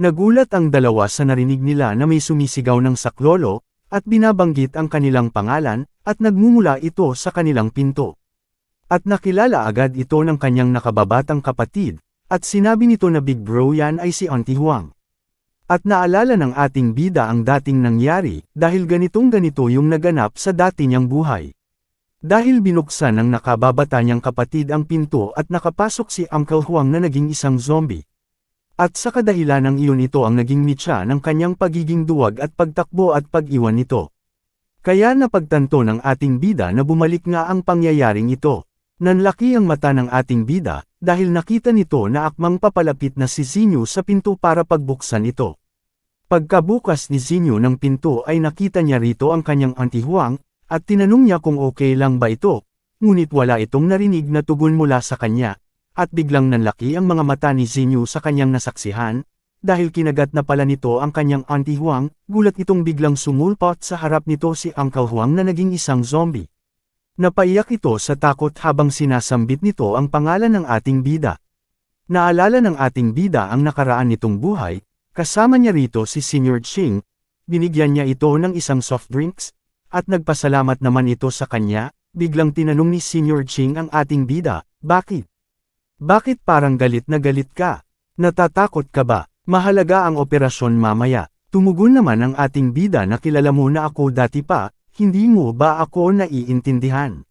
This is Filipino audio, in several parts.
Nagulat ang dalawa sa narinig nila na may sumisigaw ng saklolo, at binabanggit ang kanilang pangalan, at nagmumula ito sa kanilang pinto. At nakilala agad ito ng kanyang nakababatang kapatid, at sinabi nito na Big Bro yan ay si Auntie Huang. At naalala ng ating bida ang dating nangyari, dahil ganitong-ganito yung naganap sa dati niyang buhay. Dahil binuksan ng nakababata niyang kapatid ang pinto at nakapasok si Uncle Huang na naging isang zombie. At sa kadahilanang iyon ito ang naging mitya ng kanyang pagiging duwag at pagtakbo at pag-iwan nito. Kaya napagtanto ng ating bida na bumalik nga ang pangyayaring ito. Nanlaki ang mata ng ating bida, dahil nakita nito na akmang papalapit na si Zinyu sa pinto para pagbuksan ito. Pagkabukas ni Zinyu ng pinto ay nakita niya rito ang kanyang Auntie Huang, at tinanong niya kung okay lang ba ito, ngunit wala itong narinig na tugon mula sa kanya. At biglang nanlaki ang mga mata ni Zinyu sa kanyang nasaksihan, dahil kinagat na pala nito ang kanyang Auntie Huang, gulat itong biglang sumulpot sa harap nito si Uncle Huang na naging isang zombie. Napaiyak ito sa takot habang sinasambit nito ang pangalan ng ating bida. Naalala ng ating bida ang nakaraan nitong buhay, kasama niya rito si Senior Ching, binigyan niya ito ng isang soft drinks, at nagpasalamat naman ito sa kanya, biglang tinanong ni Senior Ching ang ating bida, bakit? Bakit parang galit na galit ka? Natatakot ka ba? Mahalaga ang operasyon mamaya. Tumugon naman ang ating bida na kilala mo na ako dati pa, hindi mo ba ako naiintindihan?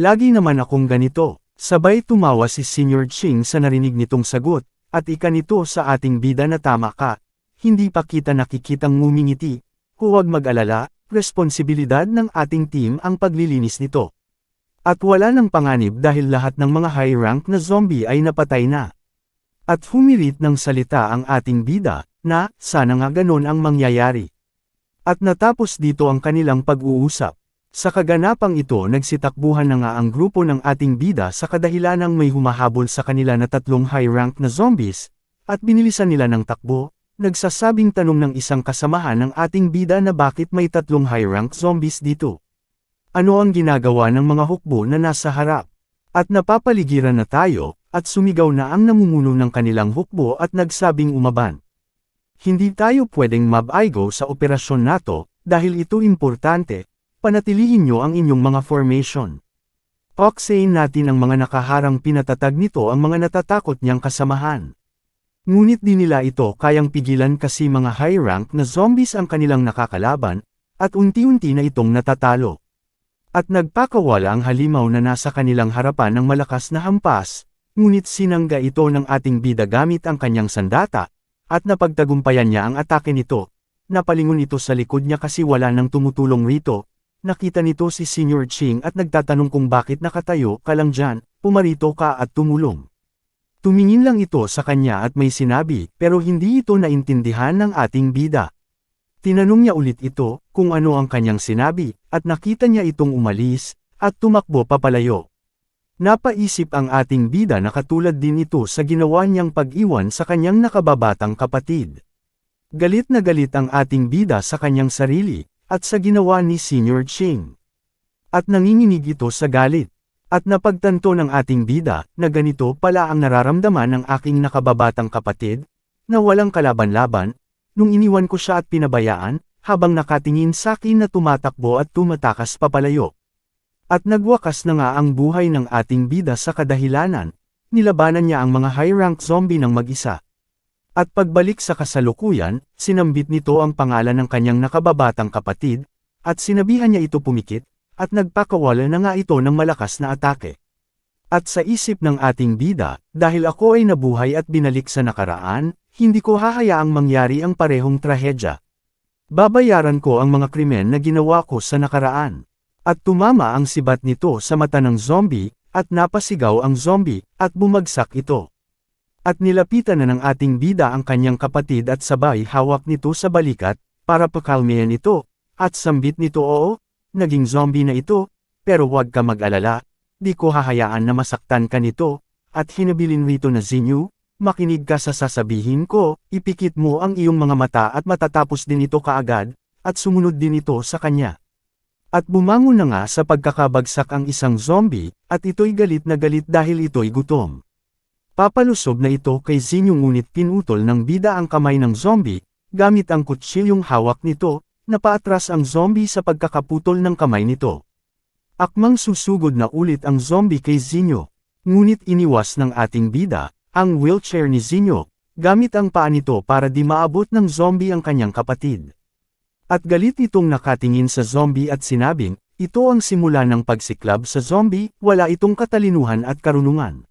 Lagi naman akong ganito. Sabay tumawa si Senior Ching sa narinig nitong sagot, at ikanito sa ating bida na tama ka. Hindi pa kita nakikitang ngumingiti. Huwag mag-alala, responsibilidad ng ating team ang paglilinis nito. At wala ng panganib dahil lahat ng mga high-rank na zombie ay napatay na. At humirit ng salita ang ating bida, na, sana nga ganon ang mangyayari. At natapos dito ang kanilang pag-uusap. Sa kaganapang ito nagsitakbuhan na nga ang grupo ng ating bida sa kadahilanang may humahabol sa kanila na 3 high-rank na zombies, at binilisan nila ng takbo, nagsasabing tanong ng isang kasamahan ng ating bida na bakit may 3 high-rank zombies dito. Ano ang ginagawa ng mga hukbo na nasa harap? At napapaligiran na tayo, at sumigaw na ang namumuno ng kanilang hukbo at nagsabing umaban. Hindi tayo pwedeng mab-aigo sa operasyon nato, dahil ito importante, panatilihin nyo ang inyong mga formation. Paksayin natin ang mga nakaharang pinatatag nito ang mga natatakot niyang kasamahan. Ngunit di nila ito kayang pigilan kasi mga high-rank na zombies ang kanilang nakakalaban, at unti-unti na itong natatalo. At nagpakawala ang halimaw na nasa kanilang harapan ng malakas na hampas, ngunit sinangga ito ng ating bida gamit ang kanyang sandata, at napagtagumpayan niya ang atake nito. Napalingon ito sa likod niya kasi wala nang tumutulong rito. Nakita nito si Senior Ching at nagtatanong kung bakit nakatayo ka lang dyan, pumarito ka at tumulong. Tumingin lang ito sa kanya at may sinabi, pero hindi ito naintindihan ng ating bida. Tinanong niya ulit ito, kung ano ang kanyang sinabi, at nakita niya itong umalis, at tumakbo papalayo. Napaisip ang ating bida na katulad din ito sa ginawa niyang pag-iwan sa kanyang nakababatang kapatid. Galit na galit ang ating bida sa kanyang sarili, at sa ginawa ni Senior Ching. At nanginginig ito sa galit. At napagtanto ng ating bida, na ganito pala ang nararamdaman ng aking nakababatang kapatid, na walang kalaban-laban, nung iniwan ko siya at pinabayaan, habang nakatingin sa akin na tumatakbo at tumatakas papalayo. At nagwakas na nga ang buhay ng ating bida sa kadahilanan, nilabanan niya ang mga high-rank zombie ng mag-isa. At pagbalik sa kasalukuyan, sinambit nito ang pangalan ng kanyang nakababatang kapatid, at sinabihan niya ito pumikit, at nagpakawala na nga ito ng malakas na atake. At sa isip ng ating bida, dahil ako ay nabuhay at binalik sa nakaraan, hindi ko hahayaang mangyari ang parehong trahedya. Babayaran ko ang mga krimen na ginawa ko sa nakaraan. At tumama ang sibat nito sa mata ng zombie, at napasigaw ang zombie, at bumagsak ito. At nilapitan na ng ating bida ang kanyang kapatid at sabay hawak nito sa balikat, para pakalmayan ito, at sambit nito oo, naging zombie na ito, pero huwag ka mag-alala, di ko hahayaan na masaktan ka nito, at hinabilin rito na Zinyu, makinig ka sa sasabihin ko, ipikit mo ang iyong mga mata at matatapos din ito kaagad, at sumunod din ito sa kanya. At bumangon na nga sa pagkakabagsak ang isang zombie, at ito'y galit na galit dahil ito'y gutom. Papalusob na ito kay Zinyo ngunit pinutol ng bida ang kamay ng zombie, gamit ang kutsilyong hawak nito, napaatras ang zombie sa pagkakaputol ng kamay nito. Akmang susugod na ulit ang zombie kay Zinyo, ngunit iniwas ng ating bida, ang wheelchair ni Zinyo, gamit ang paa nito para di maabot ng zombie ang kanyang kapatid. At galit itong nakatingin sa zombie at sinabing, ito ang simula ng pagsiklab sa zombie, wala itong katalinuhan at karunungan.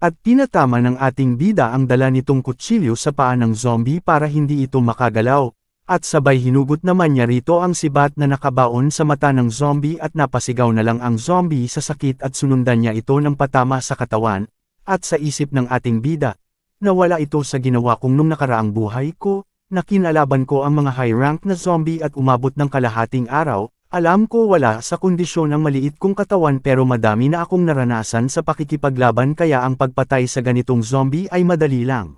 At pinatama ng ating bida ang dala nitong kutsilyo sa paa ng zombie para hindi ito makagalaw, at sabay hinugot naman niya rito ang sibat na nakabaon sa mata ng zombie at napasigaw na lang ang zombie sa sakit at sunundan niya ito ng patama sa katawan, at sa isip ng ating bida, nawala ito sa ginawa kong nung nakaraang buhay ko, na kinalaban ko ang mga high-rank na zombie at umabot ng kalahating araw. Alam ko wala sa kondisyon ang maliit kong katawan pero madami na akong naranasan sa pakikipaglaban kaya ang pagpatay sa ganitong zombie ay madali lang.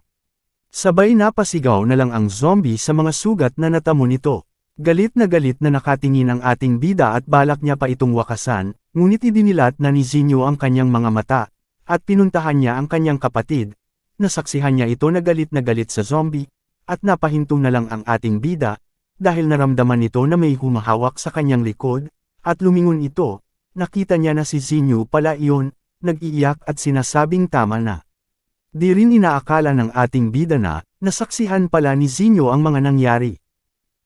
Sabay napasigaw na lang ang zombie sa mga sugat na natamo nito. Galit na nakatingin ang ating bida at balak niya pa itong wakasan, ngunit idinilat na ni Zinyo ang kanyang mga mata, at pinuntahan niya ang kanyang kapatid. Nasaksihan niya ito na galit sa zombie, at napahinto na lang ang ating bida, dahil naramdaman nito na may humahawak sa kanyang likod, at lumingon ito, nakita niya na si Zinyo pala iyon, nag-iiyak at sinasabing tama na. Di rin inaakala ng ating bida na, nasaksihan pala ni Zinyo ang mga nangyari.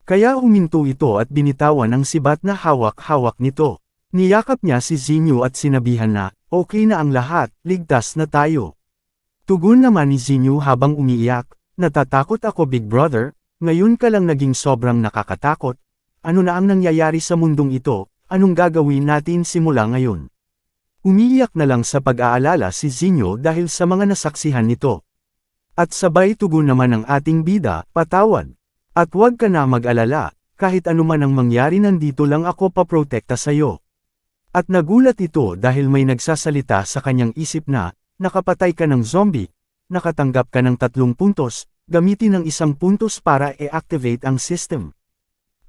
Kaya huminto ito at binitawan ang sibat na hawak-hawak nito. Niyakap niya si Zinyo at sinabihan na, okay na ang lahat, ligtas na tayo. Tugon naman ni Zinyo habang umiiyak, natatakot ako Big Brother. Ngayon ka lang naging sobrang nakakatakot, ano na ang nangyayari sa mundong ito, anong gagawin natin simula ngayon? Umiiyak na lang sa pag-aalala si Zinyo dahil sa mga nasaksihan nito. At sabay tugon naman ng ating bida, patawad. At huwag ka na mag-alala, kahit anuman ang mangyari nandito lang ako paprotekta sa'yo. At nagulat ito dahil may nagsasalita sa kanyang isip na, nakapatay ka ng zombie, nakatanggap ka ng 3 puntos, gamitin ang 1 puntos para i-activate ang system.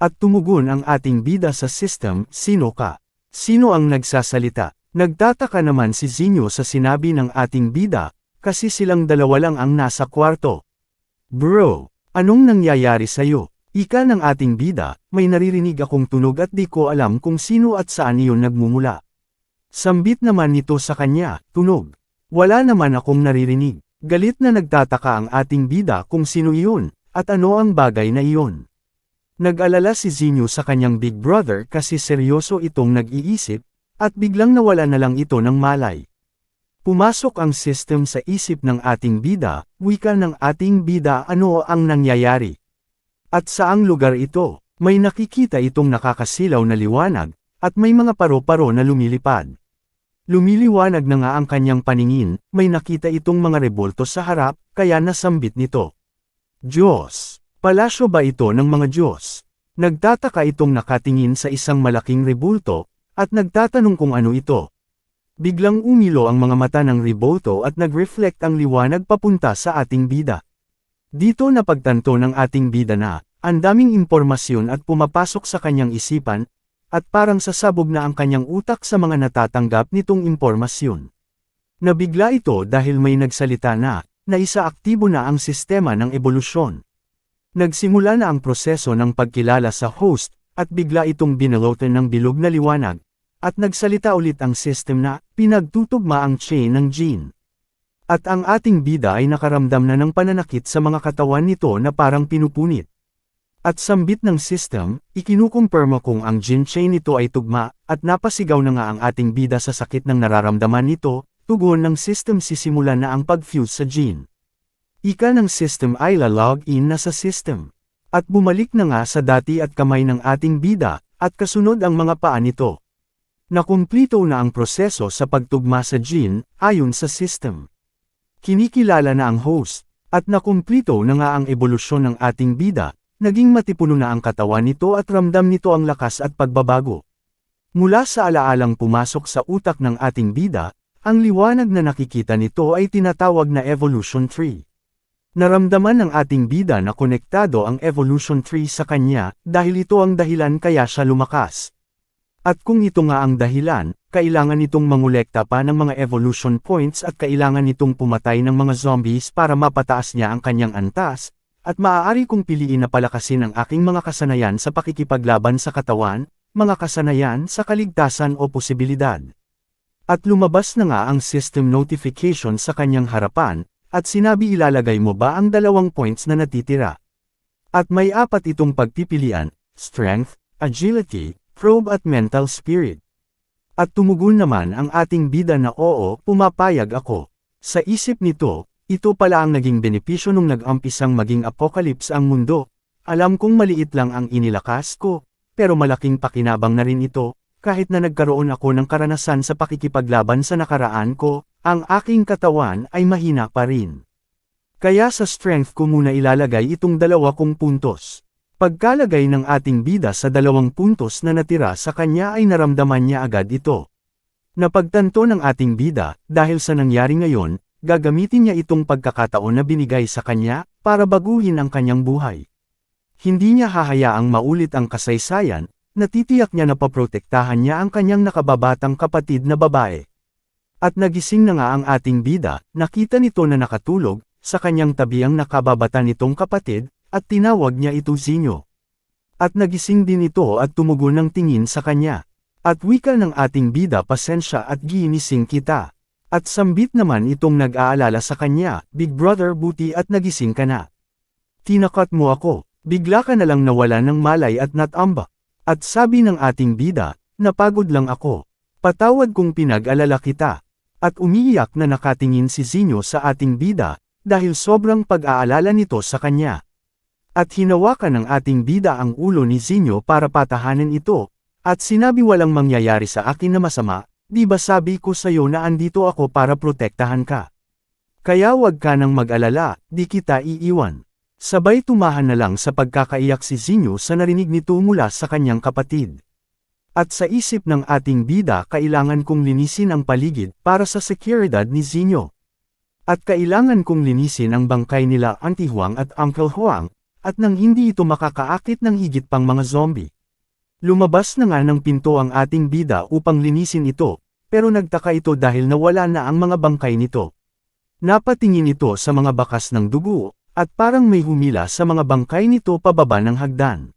At tumugon ang ating bida sa system, sino ka? Sino ang nagsasalita? Nagtataka naman si Zinyo sa sinabi ng ating bida, kasi silang dalawa lang ang nasa kwarto. Bro, anong nangyayari sa'yo? Ika ng ating bida, may naririnig akong tunog at di ko alam kung sino at saan iyon nagmumula. Sambit naman nito sa kanya, tunog. Wala naman akong naririnig. Galit na nagtataka ang ating bida kung sino iyon, at ano ang bagay na iyon. Nag-alala si Zinyo sa kanyang Big Brother kasi seryoso itong nag-iisip, at biglang nawala na lang ito ng malay. Pumasok ang system sa isip ng ating bida, wika ng ating bida ano ang nangyayari. At saang lugar ito, may nakikita itong nakakasilaw na liwanag, at may mga paro-paro na lumilipad. Lumiliwanag na nga ang kanyang paningin, may nakita itong mga rebolto sa harap, kaya nasambit nito. Diyos! Palasyo ba ito ng mga Diyos? Nagtataka itong nakatingin sa isang malaking rebulto, at nagtatanong kung ano ito. Biglang umilo ang mga mata ng rebulto at nag-reflect ang liwanag papunta sa ating bida. Dito napagtanto ng ating bida na, ang daming impormasyon at pumapasok sa kanyang isipan, at parang sasabog na ang kanyang utak sa mga natatanggap nitong impormasyon. Nabigla ito dahil may nagsalita na isaaktibo na ang sistema ng ebolusyon. Nagsimula na ang proseso ng pagkilala sa host, at bigla itong binalutan ng bilog na liwanag, at nagsalita ulit ang system na pinagtutugma ang chain ng gene. At ang ating bida ay nakaramdam na ng pananakit sa mga katawan nito na parang pinupunit. At sambit ng system, ikinukumpirma kung ang gene chain nito ay tugma, at napasigaw na nga ang ating bida sa sakit ng nararamdaman nito, tugon ng system sisimula na ang pag-fuse sa gene. Ika ng system ay lalog in na sa system. At bumalik na nga sa dati at kamay ng ating bida, at kasunod ang mga paa nito. Nakumplito na ang proseso sa pagtugma sa gene, ayon sa system. Kinikilala na ang host, at nakumplito na nga ang ebolusyon ng ating bida. Naging matipuno na ang katawan nito at ramdam nito ang lakas at pagbabago. Mula sa alaalang pumasok sa utak ng ating bida, ang liwanag na nakikita nito ay tinatawag na evolution tree. Naramdaman ng ating bida na konektado ang evolution tree sa kanya, dahil ito ang dahilan kaya siya lumakas. At kung ito nga ang dahilan, kailangan nitong mangolekta pa ng mga evolution points at kailangan nitong pumatay ng mga zombies para mapataas niya ang kanyang antas, at maaari kong piliin na palakasin ang aking mga kasanayan sa pakikipaglaban sa katawan, mga kasanayan sa kaligtasan o posibilidad. At lumabas na nga ang system notification sa kanyang harapan, at sinabi ilalagay mo ba ang 2 points na natitira. At may 4 itong pagpipilian, strength, agility, probe at mental spirit. At tumugon naman ang ating bida na oo, pumapayag ako. Sa isip nito, ito pala ang naging benepisyo nung nag-umpisang maging apocalypse ang mundo. Alam kong maliit lang ang inilakas ko, pero malaking pakinabang na rin ito, kahit na nagkaroon ako ng karanasan sa pakikipaglaban sa nakaraan ko, ang aking katawan ay mahina pa rin. Kaya sa strength ko muna ilalagay itong 2 kong puntos. Pagkalagay ng ating bida sa 2 puntos na natira sa kanya ay naramdaman niya agad ito. Napagtanto ng ating bida, dahil sa nangyari ngayon, gagamitin niya itong pagkakataon na binigay sa kanya, para baguhin ang kanyang buhay. Hindi niya hahayaang maulit ang kasaysayan, natitiyak niya na paprotektahan niya ang kanyang nakababatang kapatid na babae. At nagising na nga ang ating bida, nakita nito na nakatulog, sa kanyang tabi ang nakababata nitong kapatid, at tinawag niya ito Zinyo. At nagising din ito at tumugon ng tingin sa kanya. At wika ng ating bida pasensya at ginising kita. At sambit naman itong nag-aalala sa kanya, Big Brother buti at nagising ka na. Tinakat mo ako, bigla ka na lang nawala ng malay at natamba. At sabi ng ating bida, napagod lang ako. Patawad kung pinag-alala kita. At umiiyak na nakatingin si Zinyo sa ating bida, dahil sobrang pag-aalala nito sa kanya. At hinawakan ng ating bida ang ulo ni Zinyo para patahanin ito, at sinabi walang mangyayari sa akin na masama. Di ba sabi ko sa'yo na andito ako para protektahan ka? Kaya wag ka nang mag-alala, di kita iiwan. Sabay tumahan na lang sa pagkakaiyak si Zinyo sa narinig nito mula sa kanyang kapatid. At sa isip ng ating bida kailangan kong linisin ang paligid para sa seguridad ni Zinyo. At kailangan kong linisin ang bangkay nila Auntie Huang at Uncle Huang, at nang hindi ito makakaakit ng higit pang mga zombie. Lumabas na nga ng pinto ang ating bida upang linisin ito, pero nagtaka ito dahil nawala na ang mga bangkay nito. Napatingin ito sa mga bakas ng dugo, at parang may humila sa mga bangkay nito pababa ng hagdan.